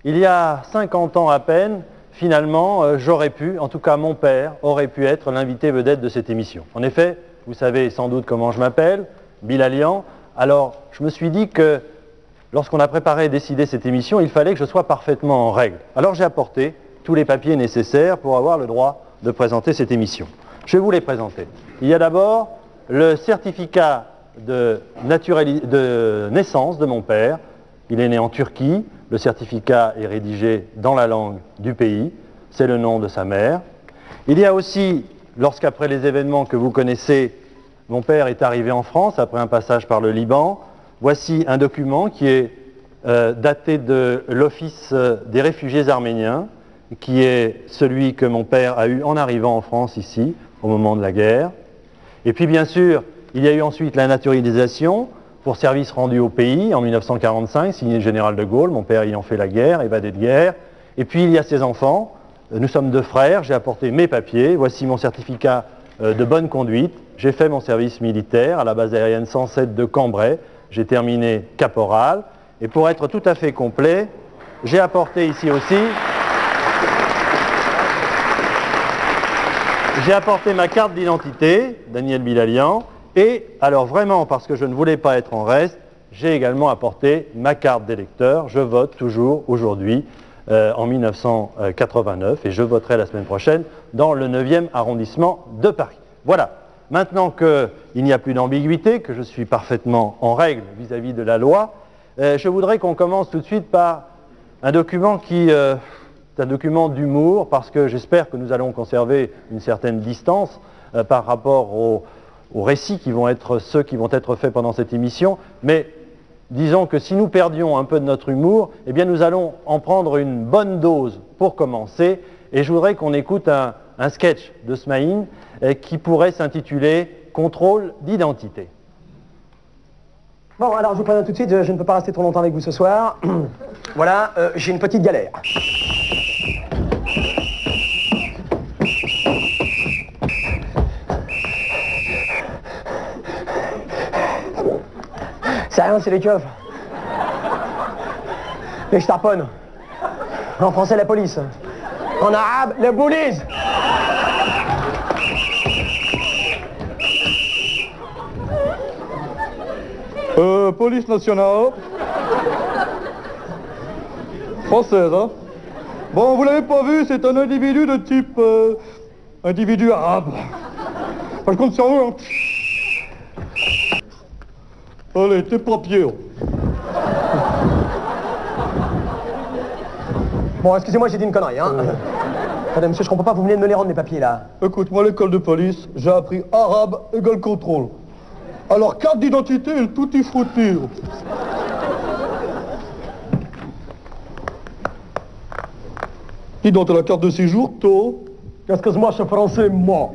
il y a 50 ans à peine, finalement, j'aurais pu, en tout cas mon père, aurait pu être l'invité vedette de cette émission. En effet, vous savez sans doute comment je m'appelle, Bilalian. Alors, je me suis dit que lorsqu'on a préparé et décidé cette émission, il fallait que je sois parfaitement en règle. Alors j'ai apporté tous les papiers nécessaires pour avoir le droit de présenter cette émission. Je vais vous les présenter. Il y a d'abord le certificat de naissance de mon père. Il est né en Turquie. Le certificat est rédigé dans la langue du pays. C'est le nom de sa mère. Il y a aussi, lorsqu'après les événements que vous connaissez, mon père est arrivé en France après un passage par le Liban, voici un document qui est daté de l'Office des réfugiés arméniens, qui est celui que mon père a eu en arrivant en France ici, au moment de la guerre. Et puis bien sûr, il y a eu ensuite la naturalisation pour service rendu au pays en 1945, signé le général de Gaulle, mon père ayant fait la guerre, évadé de guerre. Et puis il y a ses enfants, nous sommes 2 frères, j'ai apporté mes papiers, voici mon certificat de bonne conduite. J'ai fait mon service militaire à la base aérienne 107 de Cambrai, j'ai terminé caporal. Et pour être tout à fait complet, j'ai apporté ici aussi... J'ai apporté ma carte d'identité, Daniel Bilalian, et alors vraiment, parce que je ne voulais pas être en reste, j'ai également apporté ma carte d'électeur. Je vote toujours aujourd'hui, en 1989, et je voterai la semaine prochaine dans le 9e arrondissement de Paris. Voilà, maintenant qu'il n'y a plus d'ambiguïté, que je suis parfaitement en règle vis-à-vis de la loi, je voudrais qu'on commence tout de suite par un document qui... C'est un document d'humour parce que j'espère que nous allons conserver une certaine distance par rapport aux récits qui vont être ceux qui vont être faits pendant cette émission. Mais disons que si nous perdions un peu de notre humour, eh bien nous allons en prendre une bonne dose pour commencer. Et je voudrais qu'on écoute un sketch de Smaïn qui pourrait s'intituler « Contrôle d'identité ». Bon, alors je vous préviens tout de suite, je ne peux pas rester trop longtemps avec vous ce soir. Voilà, j'ai une petite galère. C'est rien, c'est les keufs. Les starponnes. En français, la police. En arabe, les bullies. Police nationale. Française, hein. Bon, vous l'avez pas vu, c'est un individu de type... individu arabe. Je compte sur vous, hein. Allez, t'es papier. Bon, excusez-moi, j'ai dit une connerie, hein. Attendez, monsieur, je comprends pas, vous venez de me les rendre, mes papiers, là. Écoute, moi, à l'école de police, j'ai appris arabe égale contrôle. Alors, carte d'identité et tutti frutti. Dis donc, t'as la carte de séjour, toi? Excuse-moi, je suis français, moi.